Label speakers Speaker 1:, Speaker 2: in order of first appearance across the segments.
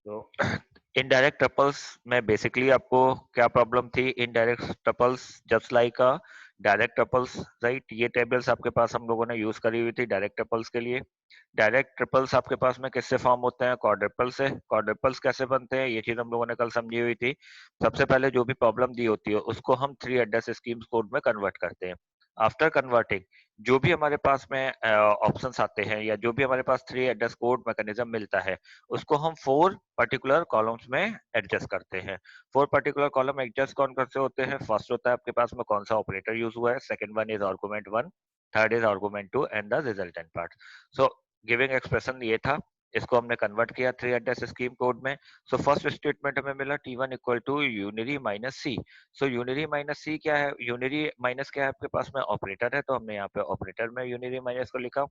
Speaker 1: तो indirect tuples में basically आपको क्या प्रॉब्लम थी? इनडायरेक्ट टपल्स जस्ट लाइक अ डायरेक्ट टपल्स, राइट? ये टेबल्स आपके पास हम लोगों ने यूज करी हुई थी डायरेक्ट टपल्स के लिए। डायरेक्ट ट्रिपल्स आपके पास में किससे फॉर्म होते हैं? क्वाड्रुपल से। क्वाड्रुपल्स कैसे बनते हैं ये चीज हम लोगों ने कल समझी हुई थी। सबसे पहले जो भी प्रॉब्लम दी होती है उसको हम थ्री एड्रेस स्कीम्स कोड में कन्वर्ट करते हैं। आफ्टर कन्वर्टिंग जो भी हमारे पास में ऑप्शंस आते हैं या जो भी हमारे पास थ्री एड्रेस कोड मैकेनिज्म मिलता है उसको हम फोर पर्टिकुलर कॉलम्स में एडजस्ट करते हैं। फोर पर्टिकुलर कॉलम एडजस्ट कौन करते होते हैं? फर्स्ट होता है आपके पास में कौन सा ऑपरेटर यूज हुआ है, second one is argument one, third is argument two and the resultant part. So giving expression ये था, इसको हमने कन्वर्ट किया थ्री एड्रेस स्कीम कोड में। सो फर्स्ट स्टेटमेंट हमें मिला T1 equal to unary minus C. So unary minus C क्या है? यूनिरी माइनस क्या है आपके पास में? ऑपरेटर है, तो हमने यहाँ पे ऑपरेटर में यूनिरी माइनस को लिखा।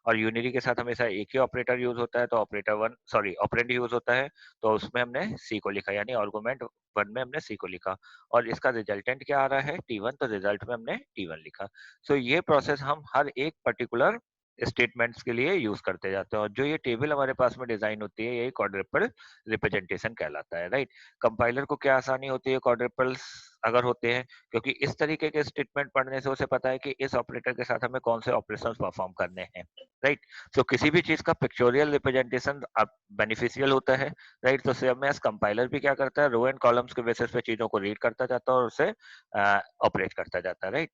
Speaker 1: और यूनिरी के साथ हमेशा एक ही ऑपरेटर यूज होता है, तो operator one sorry operand use होता है, तो उसमें हमने सी को लिखा, यानी आर्गुमेंट वन में हमने सी को लिखा। और इसका रिजल्टेंट क्या आ रहा है? T1, तो रिजल्ट में हमने T1 लिखा। सो ये प्रोसेस हम हर एक पर्टिकुलर स्टेटमेंट्स के लिए यूज करते जाते हैं, और जो ये टेबल हमारे पास में डिजाइन होती है ये क्वाड्रुपल रिप्रेजेंटेशन कहलाता है, राइट? कंपाइलर को क्या आसानी होती है क्वाड्रुपल्स अगर होते हैं, क्योंकि इस तरीके के स्टेटमेंट पढ़ने से उसे पता है कि इस ऑपरेटर के साथ हमें कौन से ऑपरेशंस परफॉर्म करने हैं, राइट? तो किसी भी चीज का पिक्चोरियल रिप्रेजेंटेशन बेनिफिशियल होता है, राइट? तो CMS कंपाइलर भी क्या करता है? रो एंड कॉलम्स के बेसिस पे चीजों को रीड करता जाता है और उसे ऑपरेट करता जाता है, राइट?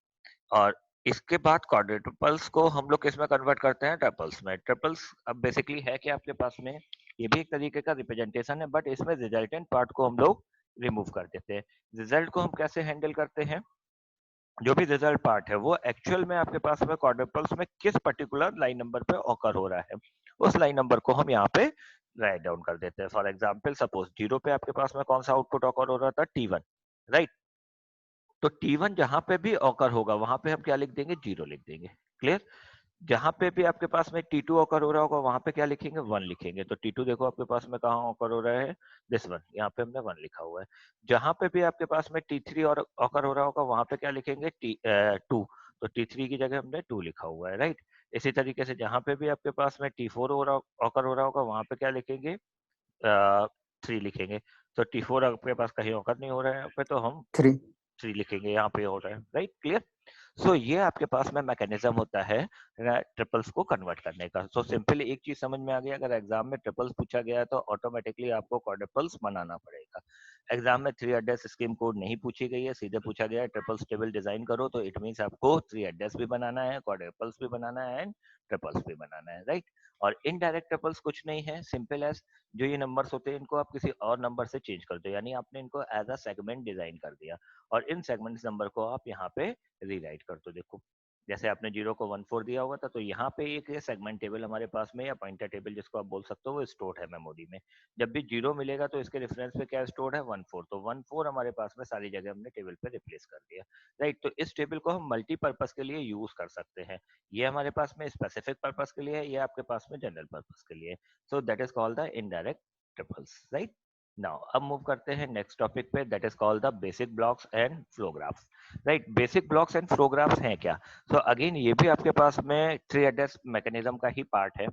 Speaker 1: और इसके बाद क्वाड्रुपल्स को हम लोग किस में कन्वर्ट करते हैं? ट्रिपल्स में। ट्रिपल्स अब बेसिकली है कि आपके पास में ये भी एक तरीके का रिप्रेजेंटेशन है, बट इसमें रिजल्टेंट पार्ट को हम लोग रिमूव कर देते हैं। रिजल्ट को हम कैसे हैंडल करते हैं? जो भी रिजल्ट पार्ट है वो एक्चुअल में आपके पास में क्वाड्रुपल्स में किस पर्टिकुलर लाइन नंबर पे ऑकर हो रहा है, उस लाइन नंबर को हम यहाँ पे राइट डाउन कर देते हैं। फॉर एग्जाम्पल सपोज जीरो पे आपके पास में कौन सा आउटपुट ऑकर हो रहा था? T1, right? तो T1 जहां पे भी ऑकर होगा वहां पे हम क्या लिख देंगे? जीरो लिख देंगे। क्लियर? जहां पे भी आपके पास में T2 ऑकर हो रहा होगा वहां पे क्या लिखेंगे? वन लिखेंगे। तो T2 देखो आपके पास में कहाँ ऑकर हो रहा है? दिस वन, यहाँ पे हमने वन लिखा हुआ है। जहां पे भी आपके पास में T3 और ऑकर हो रहा होगा वहां पे क्या लिखेंगे? टू। तो T3 की जगह हमने टू लिखा हुआ है, राइट? इसी तरीके से जहां पे भी आपके पास में T4 हो रहा ऑकर हो रहा होगा वहां पे क्या लिखेंगे? थ्री लिखेंगे। तो T4 आपके पास कहीं ऑकर नहीं हो रहा है यहाँ पे, तो हम
Speaker 2: थ्री।
Speaker 1: थ्री लिखेंगे, यहाँ पे हो रहा है, राइट? क्लियर? सो ये आपके पास में मैकेनिज्म होता है ट्रिपल्स को कन्वर्ट करने का। सो सिंपली एक चीज समझ में आ गया, अगर एग्जाम में ट्रिपल्स पूछा गया है तो ऑटोमेटिकली आपको क्वाड्रुपल्स बनाना पड़ेगा। एग्जाम में थ्री एड्रेस स्कीम कोड नहीं पूछी गई है, सीधे पूछा गया है ट्रिपल्स टेबल डिजाइन करो, तो इट मीन्स आपको थ्री एड्रेस भी बनाना है, क्वाड्रुपल्स भी बनाना है एंड ट्रिपल्स भी बनाना है, राइट? और इनडायरेक्ट ट्रिपल्स कुछ नहीं है, सिंपल एज जो ये नंबर्स होते हैं इनको आप किसी और नंबर से चेंज कर दो, यानी आपने इनको एज अ सेगमेंट डिजाइन कर दिया और इन सेगमेंट्स नंबर को आप यहाँ पे रीराइट कर दो। देखो जैसे आपने जीरो को 1 4 दिया हुआ था, तो यहाँ पे एक सेगमेंट टेबल हमारे पास में या पॉइंटर टेबल जिसको आप बोल सकते हो वो स्टोर्ड है मेमोरी में। जब भी जीरो मिलेगा तो इसके रेफरेंस पे क्या स्टोर्ड है? 1 4। तो 1 4 हमारे पास में सारी जगह हमने टेबल पे रिप्लेस कर दिया, राइट? तो इस टेबल को हम मल्टीपर्पज के लिए यूज कर सकते हैं। ये हमारे पास में स्पेसिफिक पर्पज के लिए है, ये आपके पास में जनरल पर्पज के लिए। So that is called the indirect triples, right? Now अब मूव करते हैं नेक्स्ट टॉपिक पे, that is called the basic blocks and flow graphs, right? Basic blocks and flow graphs हैं क्या? सो अगेन ये भी आपके पास में थ्री एड्रेस मैकेनिज्म का ही पार्ट है।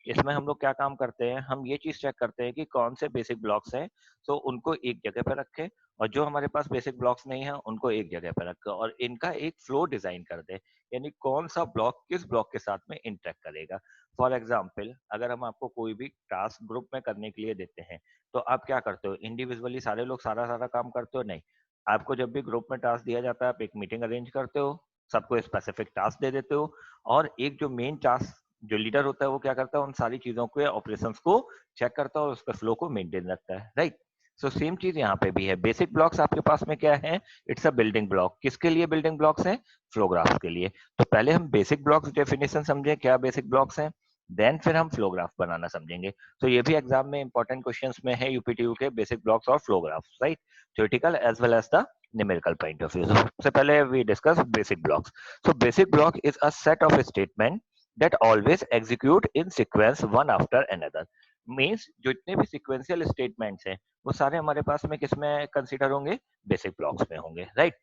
Speaker 1: इसमें हम लोग क्या काम करते हैं? हम ये चीज चेक करते हैं कि कौन से बेसिक ब्लॉक्स हैं, तो उनको एक जगह पे रखें, और जो हमारे पास बेसिक ब्लॉक्स नहीं है उनको एक जगह पे रखें और इनका एक फ्लो डिजाइन कर दे, यानी कौन सा ब्लॉक किस ब्लॉक के साथ में इंटरेक्ट करेगा। फॉर एग्जाम्पल अगर हम आपको कोई भी टास्क ग्रुप में करने के लिए देते हैं तो आप क्या करते हो? इंडिविजुअली सारे लोग सारा सारा काम करते हो? नहीं, आपको जब भी ग्रुप में टास्क दिया जाता है आप एक मीटिंग अरेंज करते हो, सबको स्पेसिफिक टास्क दे देते हो, और एक जो मेन टास्क जो लीडर होता है वो क्या करता है? उन सारी चीजों के ऑपरेशंस को चेक करता है और उसके फ्लो को मेंटेन रखता है, राइट? सो सेम चीज यहाँ पे भी है। बेसिक ब्लॉक्स आपके पास में क्या है? It's a building block. किसके लिए बिल्डिंग ब्लॉक्स है? फ्लो ग्राफ्स के लिए। तो पहले हम बेसिक ब्लॉक्स डेफिनेशन समझे, क्या बेसिक ब्लॉक्स हैं, देन फिर हम फ्लो ग्राफ बनाना समझेंगे। तो ये भी एग्जाम में इंपॉर्टेंट क्वेश्चंस में है यूपीटीयू के, बेसिक ब्लॉक्स और flow graphs, right? Theoretical as well as the numerical point of view. So, सबसे पहले we discuss basic blocks. So basic block is a set of statement that always execute in sequence one after another. Means जितने भी sequential statements हैं वो सारे हमारे पास में किस में कंसीडर होंगे? बेसिक ब्लॉक्स में होंगे, right?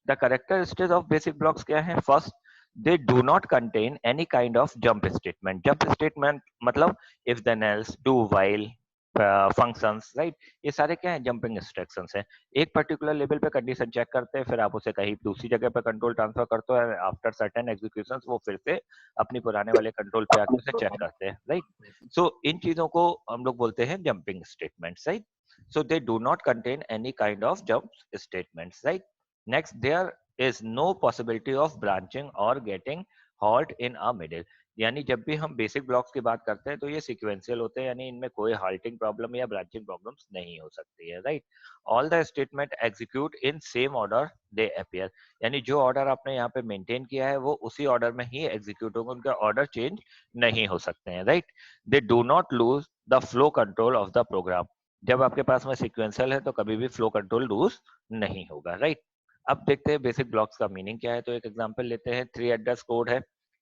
Speaker 1: The characteristics of basic blocks क्या है? First, they do not contain any kind of jump statement. Jump statement मतलब if then else, do while, functions, right, ये सारे क्या है, जंपिंग इंस्ट्रक्शंस हैं। एक पर्टिकुलर लेवल पे कंडीशन चेक करते हैं, फिर आप उसे कहीं दूसरी जगह पे कंट्रोल ट्रांसफर करते हो, आफ्टर सर्टेन एग्जीक्यूशंस वो फिर से अपनी पुराने वाले कंट्रोल पे आके उसे चेक करते हैं, राइट। सो इन चीजों को हम लोग बोलते हैं jumping statements, right. So they do not contain any kind of jump statements, right? Next, there is no possibility of branching or getting halt in a middle. यानी जब भी हम बेसिक ब्लॉक्स की बात करते हैं तो ये सीक्वेंशियल होते हैं, यानी इनमें कोई हाल्टिंग प्रॉब्लम या ब्रांचिंग प्रॉब्लम्स नहीं हो सकती है, right. All the statement execute in same order they appear, यानी जो ऑर्डर आपने यहाँ पे मेंटेन किया है वो उसी ऑर्डर में ही एग्जीक्यूट होंगे, उनका ऑर्डर चेंज नहीं हो सकते हैं, right. They do not lose the flow control of the program, जब आपके पास में सीक्वेंशियल है तो कभी भी फ्लो कंट्रोल लूज नहीं होगा, राइट। अब देखते हैं बेसिक ब्लॉक्स का मीनिंग क्या है। तो एक एग्जांपल लेते हैं, 3 एड्रेस कोड है,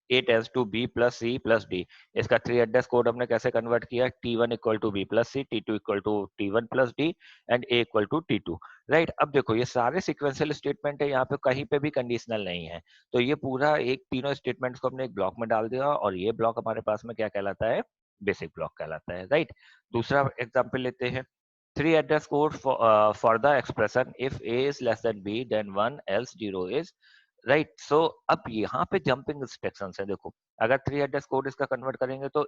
Speaker 1: A tends to B plus C plus D। इसका 3 एड्रेस कोड हमने कैसे कन्वर्ट किया, T1 equal to B plus C, T2 equal to T1 plus D and A equal to T2, right. अब देखो ये सारे sequential statement है, यहाँ पे कहीं पे भी कंडीशनल नहीं है, तो ये पूरा एक तीनों स्टेटमेंट्स को हमने एक ब्लॉक में डाल दिया और ये ब्लॉक हमारे पास में क्या कहलाता है, बेसिक ब्लॉक कहलाता है, राइट। दूसरा एग्जाम्पल लेते हैं, 3 address code for the expression if A is less than B then 1 else 0 is, right। So अब यहाँ पे jumping instructions है, देखो अगर 3 address code इसका convert करेंगे तो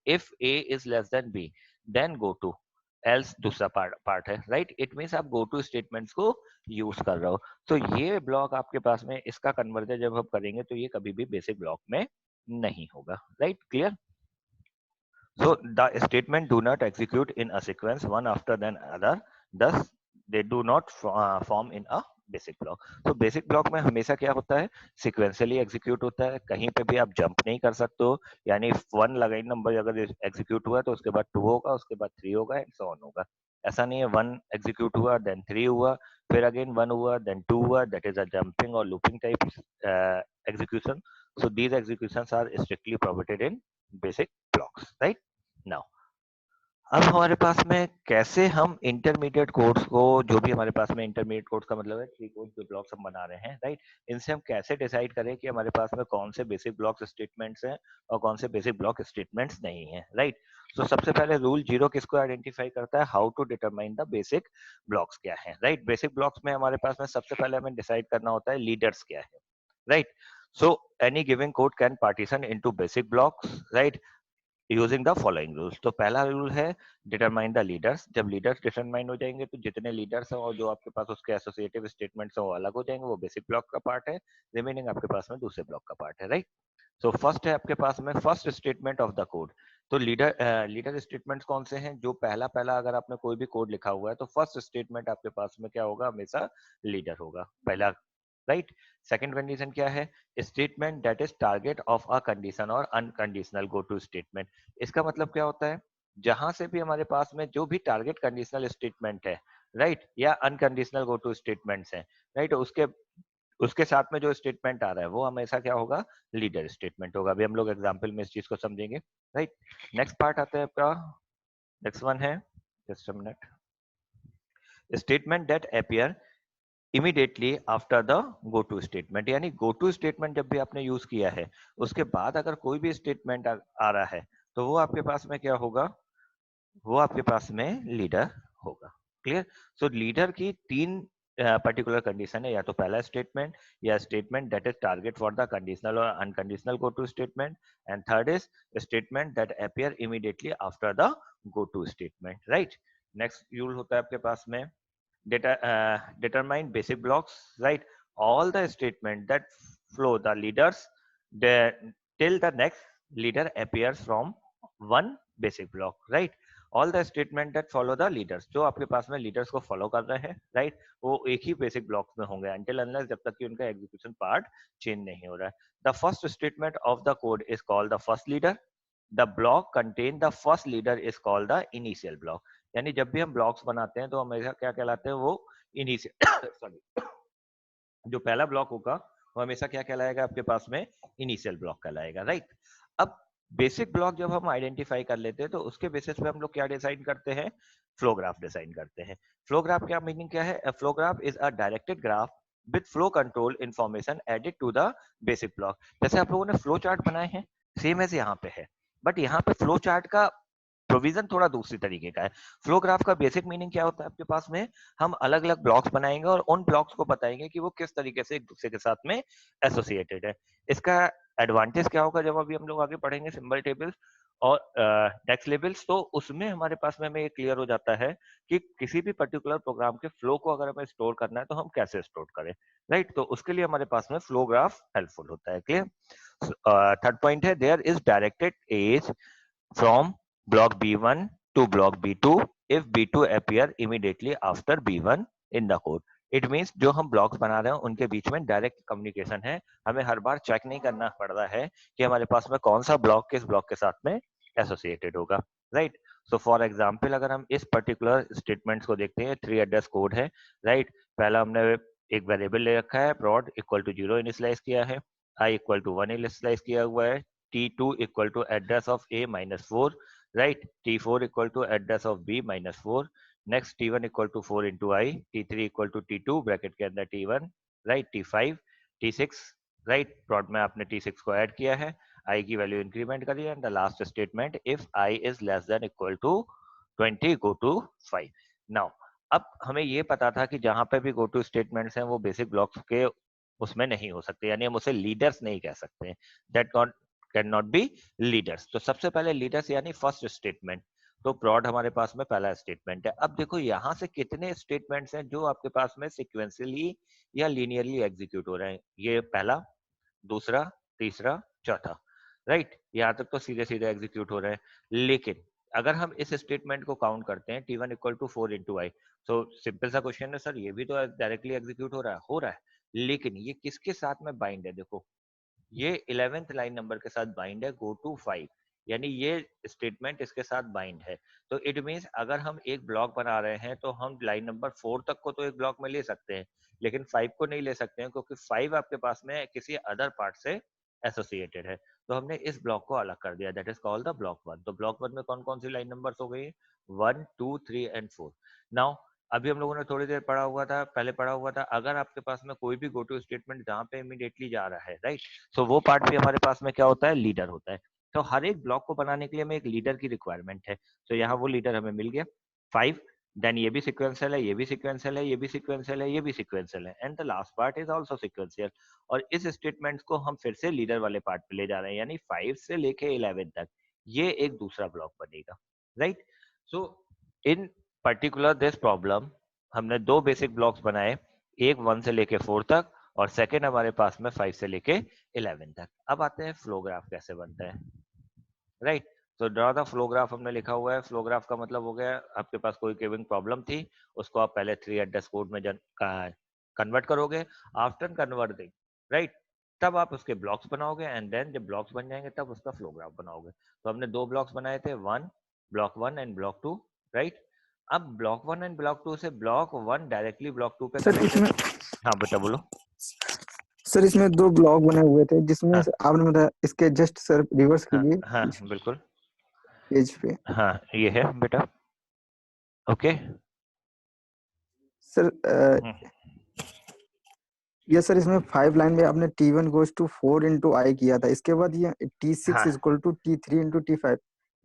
Speaker 1: if A is less than B then go to, else दूसरा पार्ट है, right। it means आप go to statements को use कर रहे हो, तो ये ब्लॉक आपके पास में इसका कन्वर्जन जब हम करेंगे तो ये कभी भी बेसिक ब्लॉक में नहीं होगा, right, clear। So the statement do not execute in a sequence one after then other, thus they do not form in a basic block। तो बेसिक ब्लॉक में हमेशा क्या होता है, सिक्वेंशियली एग्जीक्यूट होता है, कहीं पे भी आप जंप नहीं कर सकते हो, यानी 1 लाइन नंबर अगर एग्जीक्यूट हुआ तो उसके बाद 2 होगा, उसके बाद 3 होगा एंड सो ऑन होगा। ऐसा नहीं है 1 एग्जीक्यूट हुआ देन 3 हुआ, फिर अगेन 1 हुआ देन 2 हुआ, दैट इज अ जंपिंग और looping type execution। So these executions are strictly prohibited in basic blocks, right। Now अब हमारे पास में कैसे हम इंटरमीडिएट कोड्स को, जो भी हमारे पास में इंटरमीडिएट कोड्स का मतलब है ट्री कोड जो ब्लॉक्स हम बना रहे हैं, राइट, इनसे हम कैसे डिसाइड करें कि हमारे पास में कौन से बेसिक ब्लॉक स्टेटमेंट्स हैं और कौन से बेसिक ब्लॉक स्टेटमेंट्स नहीं है, राइट। तो सबसे पहले रूल 0 किसको आइडेंटिफाई करता है, how to determine the basic blocks क्या है, राइट। बेसिक ब्लॉक्स में हमारे पास में सबसे पहले हमें डिसाइड करना होता है लीडर्स क्या है, right. So any given code can partition into basic blocks, right, using the following rules. तो पहला रूल है डिटरमाइन द लीडर्स, जब लीडर्स डिटरमाइन हो जाएंगे तो जितने लीडर्स हैं और जो आपके पास उसके एसोसिएटिव स्टेटमेंट्स हैं वो अलग हो जाएंगे, वो बेसिक ब्लॉक का पार्ट है, रिमेनिंग आपके पास में दूसरे ब्लॉक का पार्ट है, राइट। सो फर्स्ट है आपके पास में first statement of the code. तो लीडर स्टेटमेंट्स कौन से हैं, जो पहला पहला अगर आपने कोई भी कोड लिखा हुआ है तो फर्स्ट स्टेटमेंट आपके पास में क्या होगा, हमेशा लीडर होगा, पहला, राइट। सेकंड कंडीशन क्या है, statement that is target of a condition और अनकंडीशनल गो टू स्टेटमेंट। इसका मतलब क्या होता है, जहां से भी हमारे पास में जो भी टारगेट कंडीशनल स्टेटमेंट है, राइट, या अनकंडीशनल गो टू स्टेटमेंट्स हैं, राइट, उसके उसके साथ में जो स्टेटमेंट आ रहा है वो हमेशा क्या होगा, लीडर स्टेटमेंट होगा। अभी हम लोग एग्जांपल में इस चीज को समझेंगे, राइट। नेक्स्ट पार्ट आता है आपका, नेक्स्ट वन है, just a minute, statement that appear immediately after the go to statement, यानी गो टू स्टेटमेंट जब भी आपने यूज किया है उसके बाद अगर कोई भी स्टेटमेंट आ रहा है तो वो आपके पास में क्या होगा, वो आपके पास में लीडर होगा, क्लियर। सो लीडर की तीन पर्टिकुलर कंडीशन है, या तो पहला स्टेटमेंट, या statement that is target for the conditional और unconditional go to statement, and third is statement that appear immediately after the go to statement, right. Next use होता है आपके पास में determine basic blocks, right, all the statement that flow the leaders the, till the next leader appears from one basic block, right। all the statement that follow the leaders, जो आपके पास में leaders को follow कर रहे हैं, right, वो एक ही basic blocks में होंगे until unless जब तक कि उनका execution part change नहीं हो रहा है। the first statement of the code is called the first leader, the block contain the first leader is called the initial block। यानी जब भी हम ब्लॉक्स बनाते हैं तो हमेशा क्या कहलाते हैं, वो इनिशियल सॉरी, जो पहला ब्लॉक होगा वो हमेशा क्या कहलाएगा आपके पास में, इनिशियल ब्लॉक कहलाएगा, राइट। अब बेसिक ब्लॉक जब हम आइडेंटिफाई कर लेते हैं तो उसके बेसिस पे हम लोग क्या डिसाइड करते हैं, फ्लो ग्राफ डिसाइड करते हैं। फ्लो ग्राफ क्या मीनिंग क्या है, flow graph is a directed graph with flow control information added to the basic block. जैसे आप लोगों ने फ्लो चार्ट बनाए हैं, सेम एज यहाँ पे है, बट यहाँ पे फ्लो चार्ट का प्रोविजन थोड़ा दूसरी तरीके का है। फ्लो ग्राफ का बेसिक मीनिंग क्या होता है आपके पास में, हम अलग अलग ब्लॉक्स बनाएंगे और उन ब्लॉक्स को बताएंगे कि वो किस तरीके से एक दूसरे के साथ में एसोसिएटेड है। इसका एडवांटेज क्या होगा, जब अभी हम लोग आगे पढ़ेंगे सिंबल टेबल्स और टेक्स्ट लेबल्स, तो उसमें हमारे पास में हमें ये क्लियर हो जाता है कि किसी भी पर्टिकुलर प्रोग्राम के फ्लो को अगर हमें स्टोर करना है तो हम कैसे स्टोर करें, राइट। तो उसके लिए हमारे पास में फ्लो ग्राफ हेल्पफुल होता है। क्लियर। थर्ड पॉइंट है, there is directed edge from block B1 to block B2 if B2 appear immediately after B1 in the code. It means जो हम ब्लॉक्स बना रहे हैं उनके बीच में डायरेक्ट कम्युनिकेशन है, हमें हर बार चेक नहीं करना पड़ रहा है कि हमारे पास में कौन सा ब्लॉक किस ब्लॉक के साथ में एसोसिएटेड होगा, राइट। सो फॉर एग्जांपल अगर हम इस पर्टिकुलर स्टेटमेंट्स को देखते हैं, 3 एड्रेस कोड है, राइट। पहला हमने एक वेरिएबल ले रखा है, prod इक्वल टू 0 इनिशियलाइज किया है, I इक्वल टू 1 इनिशियलाइज किया हुआ है, T2 equal to address of A minus 4, right? T4 equal to address of B minus 4. Next T1 equal to 4 into I, T3 equal to T2 bracket के अंदर T1, right? T5, T6, right? Plot में आपने T6 को add किया है, I की value increment करी है, and the last statement if I is less than equal to 20 go to 5. Now अब हमें ये पता था कि जहां पे भी गो टू स्टेटमेंट्स हैं वो बेसिक ब्लॉक्स के उसमें नहीं हो सकते, यानी हम उसे लीडर्स नहीं कह सकते, that can not be leaders. तो सबसे पहले लीडर्स यानी फर्स्ट स्टेटमेंट, तो प्रॉड हमारे पास में पहला स्टेटमेंट है। अब देखो यहाँ से कितने स्टेटमेंट्स हैं जो आपके पास में सिक्वेंशियली या लीनियरली एग्जीक्यूट हो रहे हैं, ये पहला, दूसरा, तीसरा, चौथा, राइट। यहाँ तक तो सीधे सीधे एग्जीक्यूट हो रहे हैं। लेकिन अगर हम इस स्टेटमेंट को काउंट करते हैं T1 इक्वल टू 4 इंटू आई, तो सिंपल सा क्वेश्चन है, सर ये भी तो डायरेक्टली एग्जीक्यूट हो रहा है, लेकिन ये किसके साथ में बाइंड है, देखो ये 11th लाइन नंबर के साथ बाइंड है, गो टू 5, यानी ये स्टेटमेंट इसके साथ बाइंड है। तो इट मींस अगर हम एक ब्लॉक बना रहे हैं तो हम लाइन नंबर 4 तक को तो एक ब्लॉक में ले सकते हैं, लेकिन 5 को नहीं ले सकते हैं, क्योंकि 5 आपके पास में किसी अदर पार्ट से एसोसिएटेड है। तो हमने इस ब्लॉक को अलग कर दिया, that is called the block 1। तो ब्लॉक 1 में कौन कौन सी लाइन नंबर्स हो गई, 1 2 3 एंड 4। नाउ अभी हम लोगों ने थोड़ी देर पहले पढ़ा हुआ था, अगर आपके पास में कोई भी गो टू स्टेटमेंट जहां पे इमीडिएटली जा रहा है, राइट, तो वो पार्ट भी हमारे पास में क्या होता है, लीडर होता है। तो हर एक ब्लॉक को बनाने के लिए हमें एक लीडर की रिक्वायरमेंट है, तो यहाँ वो लीडर हमें मिल गया 5। देन ये भी सिक्वेंशियल है, ये भी सिक्वेंशियल है, ये भी सिक्वेंशियल है, ये भी सिक्वेंशियल है, and the last part is also sequential. और इस स्टेटमेंट्स को हम फिर से लीडर वाले पार्ट पे ले जा रहे हैं, यानी 5 से लेके 11 तक ये एक दूसरा ब्लॉक बनेगा, right. So in particular this problem हमने दो बेसिक ब्लॉक्स बनाए, एक 1 से लेके 4 तक और सेकेंड हमारे पास में 5 से लेके 11 तक। अब आते हैं फ्लो ग्राफ कैसे बनता है, राइट। तो ड्रॉ द फ्लो ग्राफ हमने लिखा हुआ है, फ्लो ग्राफ का मतलब हो गया आपके पास कोई गिवन प्रॉब्लम थी, उसको आप पहले 3 एड्रेस कोड में कन्वर्ट करोगे, आफ्टर कन्वर्टिंग, राइट, तब आप उसके ब्लॉक्स बनाओगे, एंड देन जब ब्लॉक्स बन जाएंगे तब उसका फ्लो ग्राफ बनाओगे। तो हमने दो ब्लॉक्स बनाए थे, block one and block two, right. अब block one and block two से block one directly block two पे
Speaker 2: सर
Speaker 1: कनेक्टेड।
Speaker 2: इसमें
Speaker 1: हाँ बेटा बोलो।
Speaker 2: सर इसमें दो ब्लॉक बने हुए थे जिसमें
Speaker 1: हाँ
Speaker 2: आपने बताया इसके जस्ट सर रिवर्स
Speaker 1: हाँ
Speaker 2: कीजिए
Speaker 1: हाँ बिल्कुल।
Speaker 2: पेज पे।
Speaker 1: हाँ ये है बेटा, ओके।
Speaker 2: सर ये सर इसमें 5 लाइन में आपने T1 गोज टू 4 इंटू आई किया था, इसके बाद ये T6
Speaker 1: हाँ
Speaker 2: is equal to T3 into T5,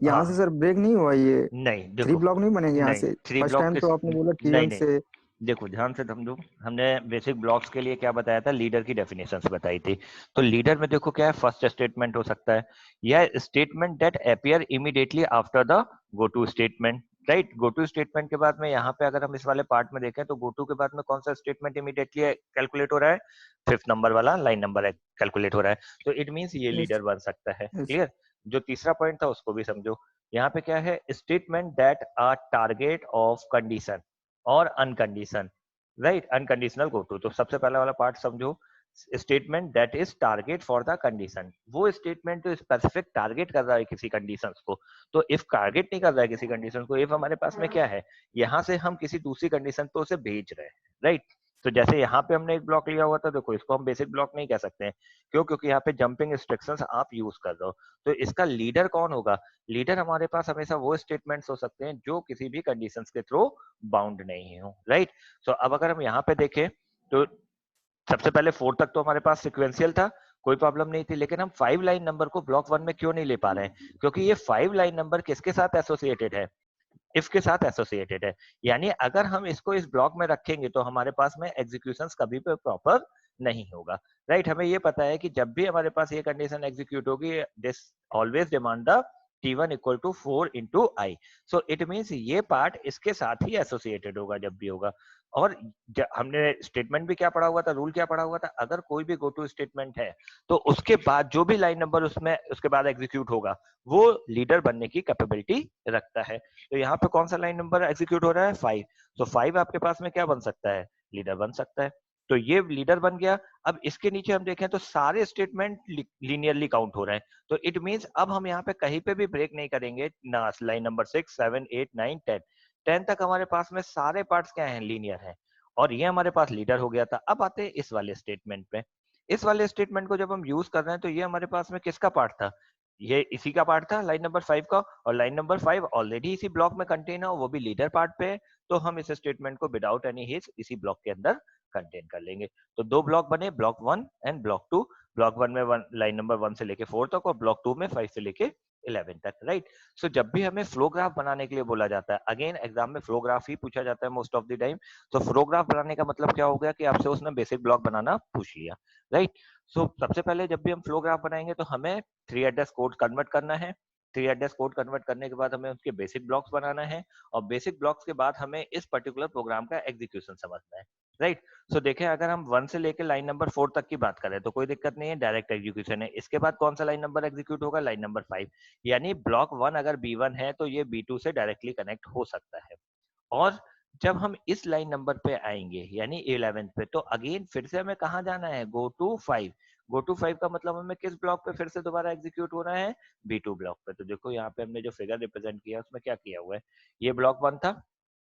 Speaker 2: यहाँ से
Speaker 1: हाँ
Speaker 2: सर ब्रेक नहीं हुआ, ये
Speaker 1: नहीं
Speaker 2: 3
Speaker 1: देखो,
Speaker 2: ब्लॉक नहीं बनेंगे यहाँ
Speaker 1: नहीं
Speaker 2: से?
Speaker 1: थ्री
Speaker 2: फर्स्ट
Speaker 1: ब्लॉक
Speaker 2: टाइम
Speaker 1: किस,
Speaker 2: तो आपने बोला
Speaker 1: नहीं
Speaker 2: T1
Speaker 1: नहीं
Speaker 2: से।
Speaker 1: देखो ध्यान से समझो, हमने बेसिक ब्लॉक्स के लिए क्या बताया था, लीडर की डेफिनेशंस बताई थी। तो लीडर में देखो क्या है, फर्स्ट स्टेटमेंट हो सकता है या statement that appear immediately after the go to statement, right. Go to statement के बाद में यहाँ पे अगर हम इस वाले पार्ट में देखें तो गो टू के बाद में कौन सा स्टेटमेंट इमीडिएटली कैलकुलेट हो रहा है, 5th नंबर वाला लाइन नंबर कैलकुलेट हो रहा है, तो इट मींस ये
Speaker 2: यस
Speaker 1: लीडर बन सकता है।
Speaker 2: यस।
Speaker 1: क्लियर। जो तीसरा पॉइंट था उसको भी समझो, यहाँ पे क्या है, statement that are target of condition और uncondition, right, unconditional go to. तो सबसे पहला वाला पार्ट समझो, statement that is target for the condition, वो स्टेटमेंट जो स्पेसिफिक टारगेट कर रहा है किसी कंडीशन को। तो इफ टारगेट नहीं कर रहा है किसी कंडीशन को, इफ हमारे पास में क्या है, यहां से हम किसी दूसरी कंडीशन पे उसे भेज रहे हैं, राइट। तो जैसे यहाँ पे हमने एक ब्लॉक लिया हुआ था, देखो इसको हम बेसिक ब्लॉक नहीं कह सकते हैं, क्यों, क्योंकि यहाँ पे जंपिंग इंस्ट्रक्शंस आप यूज कर रहे हो। तो इसका लीडर कौन होगा, लीडर हमारे पास हमेशा वो स्टेटमेंट्स हो सकते हैं जो किसी भी कंडीशंस के थ्रू बाउंड नहीं हो, राइट। सो अब अगर हम यहाँ पे देखें तो सबसे पहले 4 तक तो हमारे पास सिक्वेंशियल था, कोई प्रॉब्लम नहीं थी, लेकिन हम 5 लाइन नंबर को ब्लॉक 1 में क्यों नहीं ले पा रहे हैं? क्योंकि ये 5 लाइन नंबर किसके साथ एसोसिएटेड है? इफ के साथ एसोसिएटेड है। यानी अगर हम इसको इस ब्लॉक में रखेंगे तो हमारे पास में एग्जीक्यूशंस कभी भी प्रॉपर नहीं होगा, राइट? हमें ये पता है कि जब भी हमारे पास ये कंडीशन एग्जीक्यूट होगी, this always demand the T1 equal to 4 into i. So it means ये पार्ट इसके साथ ही एसोसिएटेड होगा जब भी होगा। और हमने स्टेटमेंट भी क्या पढ़ा हुआ था, रूल क्या पढ़ा हुआ था, अगर कोई भी गो टू स्टेटमेंट है तो उसके बाद जो भी लाइन नंबर उसमें उसके बाद एग्जीक्यूट होगा वो लीडर बनने की कैपेबिलिटी रखता है। तो यहाँ पे कौन सा लाइन नंबर एग्जीक्यूट हो रहा है? 5। तो 5 आपके पास में क्या बन सकता है? लीडर बन सकता है। तो ये लीडर बन गया। अब इसके नीचे हम देखें तो सारे स्टेटमेंट लीनियरली काउंट हो रहे हैं। तो इट मींस अब हम यहाँ पे कहीं पे भी ब्रेक नहीं करेंगे ना। लाइन नंबर 6, 7, 8, 9, 10, 10 तक हमारे पास में सारे पार्ट्स क्या हैं? लीनियर हैं। और ये हमारे पास लीडर हो गया था। अब आते हैं इस वाले स्टेटमेंट पे। इस वाले स्टेटमेंट को जब हम यूज कर रहे हैं तो ये हमारे पास में किसका पार्ट था? ये इसी का पार्ट था, लाइन नंबर 5 का। और लाइन नंबर 5 ऑलरेडी इसी ब्लॉक में कंटेन है, वो भी लीडर पार्ट पे है। तो हम इस स्टेटमेंट को विदाउट एनी हिच इसी ब्लॉक के अंदर कंटेन कर लेंगे। तो दो ब्लॉक बने, ब्लॉक 1 एंड ब्लॉक 2। ब्लॉक 1 में लाइन नंबर 1 से लेके 4 तक, और ब्लॉक 2 में 5 से लेके 11 तक, राइट? सो जब भी हमें फ्लो ग्राफ बनाने के लिए बोला जाता है, अगेन एग्जाम में फ्लो ग्राफ ही पूछा जाता है मोस्ट ऑफ द टाइम। तो फ्लो ग्राफ बनाने का मतलब क्या हो गया कि आपसे उसने बेसिक ब्लॉक बनाना पूछ लिया, राइट? सो सबसे पहले जब भी हम फ्लो ग्राफ बनाएंगे तो हमें 3 एड्रेस कोड कन्वर्ट करना है। 3 एड्रेस कोड कन्वर्ट करने के बाद हमें उसके बेसिक ब्लॉक्स बनाना है, और बेसिक ब्लॉक्स के बाद हमें इस पर्टिकुलर प्रोग्राम का एग्जीक्यूशन समझना है, राइट? सो देखें, अगर हम 1 से लेकर लाइन नंबर 4 तक की बात करें तो कोई दिक्कत नहीं है, डायरेक्ट एग्जीक्यूशन है। इसके बाद कौन सा लाइन नंबर एग्जीक्यूट होगा? Line number 5। यानी ब्लॉक 1 अगर B1 है तो ये B2 से डायरेक्टली कनेक्ट हो सकता है। और जब हम इस लाइन नंबर पे आएंगे यानी 11th पे, तो अगेन फिर से हमें कहाँ जाना है? Go to 5। गो टू 5 का मतलब हमें किस ब्लॉक पे फिर से दोबारा एग्जीक्यूट हो रहा है? B2 ब्लॉक पे। तो देखो यहाँ पे हमने जो फिगर रिप्रेजेंट किया उसमें क्या किया हुआ है? ये ब्लॉक 1 था,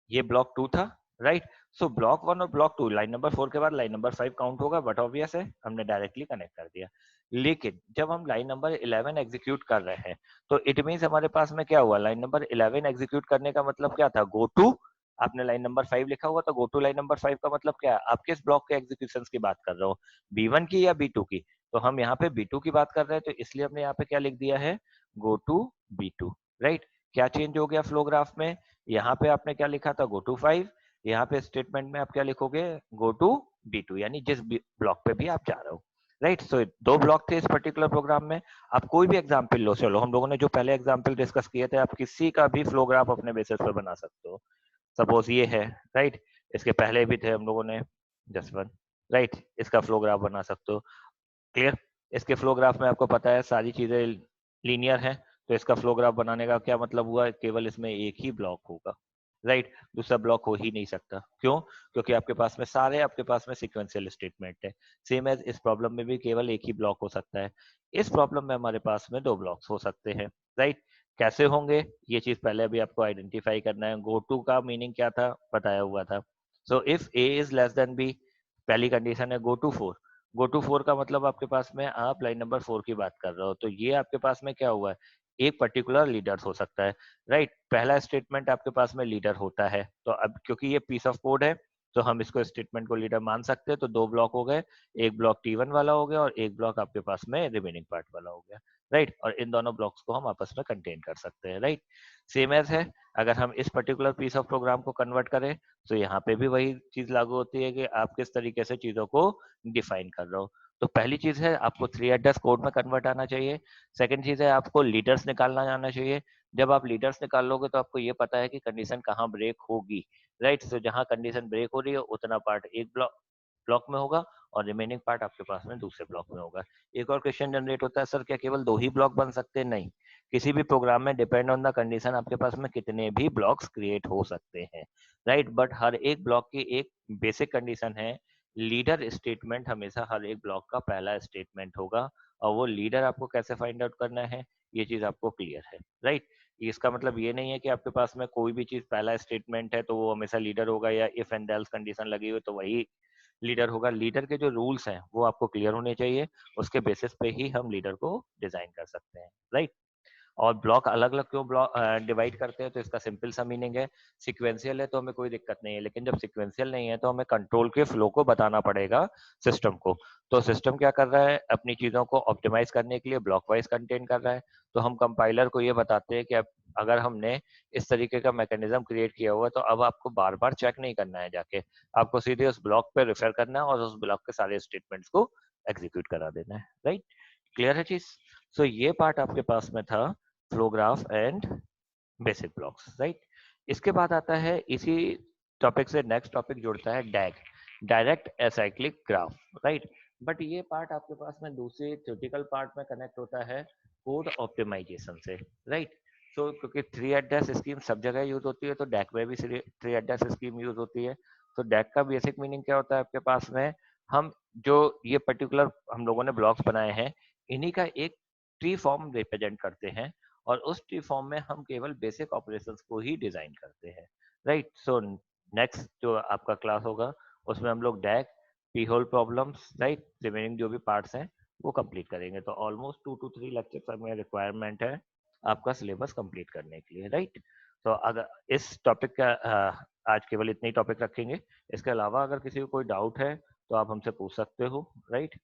Speaker 1: ये ब्लॉक 2 था, राइट? सो ब्लॉक 1 और ब्लॉक 2 लाइन नंबर 4 के बाद लाइन नंबर 5 काउंट होगा, बट ऑब्वियस है हमने डायरेक्टली कनेक्ट कर दिया। लेकिन जब हम लाइन नंबर 11 एग्जीक्यूट कर रहे हैं तो इट मींस हमारे पास में क्या हुआ? लाइन नंबर 11 एग्जीक्यूट करने का मतलब क्या था? Go to. आपने लाइन नंबर 5 लिखा हुआ तो गो टू लाइन नंबर 5 का मतलब क्या है? आप किस ब्लॉक के एग्जीक्यूशन की बात कर रहे हो? B1 की या B2 की? तो हम यहाँ पे B2 की बात कर रहे हैं, तो इसलिए हमने यहाँ पे क्या लिख दिया है? Go to B2, right? क्या चेंज हो गया फ्लो ग्राफ में? यहाँ पे आपने क्या लिखा था? Go to 5। यहाँ पे स्टेटमेंट में आप क्या लिखोगे? गो टू B2, यानी जिस ब्लॉक पे भी आप जा रहे हो, राइट? सो दो ब्लॉक थे इस पर्टिकुलर प्रोग्राम में। आप कोई भी एग्जाम्पल लो, चलो हम लोगों ने जो पहले एग्जाम्पल डिस्कस किए थे, आप किसी का भी फ्लो ग्राफ अपने बेसिस पर बना सकते हो। सपोज ये है, राइट? इसके पहले भी थे हम लोगों ने, जसवंत, राइट? इसका फ्लो ग्राफ बना सकते हो। क्लियर? इसके फ्लो ग्राफ में आपको पता है सारी चीजें लीनियर हैं, तो इसका फ्लो ग्राफ बनाने का क्या मतलब हुआ? केवल इसमें एक ही ब्लॉक होगा, राइट? दूसरा ब्लॉक हो ही नहीं सकता। क्यों? क्योंकि आपके पास में सीक्वेंशियल स्टेटमेंट है। सेम एज इस प्रॉब्लम में भी केवल एक ही ब्लॉक हो सकता है। इस प्रॉब्लम में हमारे पास में दो ब्लॉक्स हो सकते हैं, राइट? कैसे होंगे ये चीज पहले अभी आपको आइडेंटिफाई करना है। गो टू का मीनिंग क्या था? बताया हुआ था। So if a is less than b, पहली कंडीशन है गो टू 4। गो टू 4 का मतलब आपके पास में आप लाइन नंबर 4 की बात कर रहे हो, तो ये आपके पास में क्या हुआ है? एक पर्टिकुलर लीडर हो सकता है, राइट? पहला स्टेटमेंट आपके पास में लीडर होता है, तो अब क्योंकि ये पीस ऑफ कोड है तो हम इसको स्टेटमेंट को लीडर मान सकते हैं। तो दो ब्लॉक हो गए, एक ब्लॉक T1 वाला हो गया और एक ब्लॉक आपके पास में रिमेनिंग पार्ट वाला हो गया, राइट? और इन दोनों ब्लॉक्स को हम आपस में कंटेन कर सकते हैं, राइट? सेम एज है, अगर हम इस पर्टिकुलर पीस ऑफ प्रोग्राम को कन्वर्ट करें तो यहाँ पे भी वही चीज लागू होती है कि आप किस तरीके से चीजों को डिफाइन कर रहे हो। तो पहली चीज है आपको 3 एड्रेस कोड में कन्वर्ट आना चाहिए। सेकंड चीज है आपको लीडर्स निकालना आना चाहिए। जब आप लीडर्स निकाल लोगे तो आपको ये पता है कि कंडीशन कहाँ ब्रेक होगी, राइट? तो जहां कंडीशन ब्रेक हो रही है उतना पार्ट एक ब्लॉक ब्लॉक में होगा और रिमेनिंग पार्ट आपके पास में दूसरे ब्लॉक में होगा। एक और क्वेश्चन जनरेट होता है, सर क्या केवल दो ही ब्लॉक बन सकते हैं? नहीं, किसी भी प्रोग्राम में डिपेंड ऑन द कंडीशन आपके पास में कितने भी ब्लॉक्स क्रिएट हो सकते हैं, राइट? बट हर एक ब्लॉक की एक बेसिक कंडीशन है। लीडर स्टेटमेंट हमेशा हर एक ब्लॉक का पहला स्टेटमेंट होगा, और वो लीडर आपको कैसे फाइंड आउट करना है ये चीज आपको क्लियर है, राइट? इसका मतलब ये नहीं है कि आपके पास में कोई भी चीज पहला स्टेटमेंट है तो वो हमेशा लीडर होगा, या इफ एंड एल्स कंडीशन लगी हुई तो वही लीडर होगा। लीडर के जो रूल्स हैं वो आपको क्लियर होने चाहिए, उसके बेसिस पे ही हम लीडर को डिजाइन कर सकते हैं, राइट? और ब्लॉक अलग अलग क्यों ब्लॉक डिवाइड करते हैं, तो इसका सिंपल सा मीनिंग है, सिक्वेंशियल है तो हमें कोई दिक्कत नहीं है, लेकिन जब सिक्वेंशियल नहीं है तो हमें कंट्रोल के फ्लो को बताना पड़ेगा सिस्टम को। तो सिस्टम क्या कर रहा है, अपनी चीजों को ऑप्टिमाइज करने के लिए ब्लॉक वाइज कंटेन कर रहा है। तो हम कंपाइलर को ये बताते हैं कि अब अगर हमने इस तरीके का मैकेनिज्म क्रिएट किया हुआ है तो अब आपको बार बार चेक नहीं करना है जाके, आपको सीधे उस ब्लॉक पे रेफर करना है और उस ब्लॉक के सारे स्टेटमेंट्स को एग्जीक्यूट करा देना है। राइट, क्लियर है चीज? सो ये पार्ट आपके पास में था flow graph and basic blocks. Right, इसके बाद आता है इसी टॉपिक से नेक्स्ट टॉपिक जुड़ता है DAG, direct acyclic graph. Right, but ये पार्ट आपके पास में दूसरे थ्योरेटिकल पार्ट में कनेक्ट होता है कोड ऑप्टिमाइजेशन से। राइट, सो क्योंकि थ्री एड्रेस स्कीम सब जगह यूज होती है तो डैक में भी थ्री एड्रेस स्कीम यूज होती है। तो डैक का बेसिक मीनिंग क्या होता है आपके पास में, हम जो ये पर्टिकुलर हम लोगों ने ब्लॉक्स बनाए हैं इन्हीं का एक ट्री फॉर्म रिप्रेजेंट करते हैं, और उस ट्री फॉर्म में हम केवल बेसिक ऑपरेशंस को ही डिजाइन करते हैं। राइट, सो नेक्स्ट जो आपका क्लास होगा उसमें हम लोग डैक, peephole problems, right, remaining जो भी पार्ट्स हैं वो कंप्लीट करेंगे। तो ऑलमोस्ट 2 to 3 लेक्चर में रिक्वायरमेंट है आपका सिलेबस कंप्लीट करने के लिए। राइट, तो अगर इस टॉपिक का आज केवल इतने ही टॉपिक रखेंगे, इसके अलावा अगर किसी को कोई डाउट है तो आप हमसे पूछ सकते हो। राइट,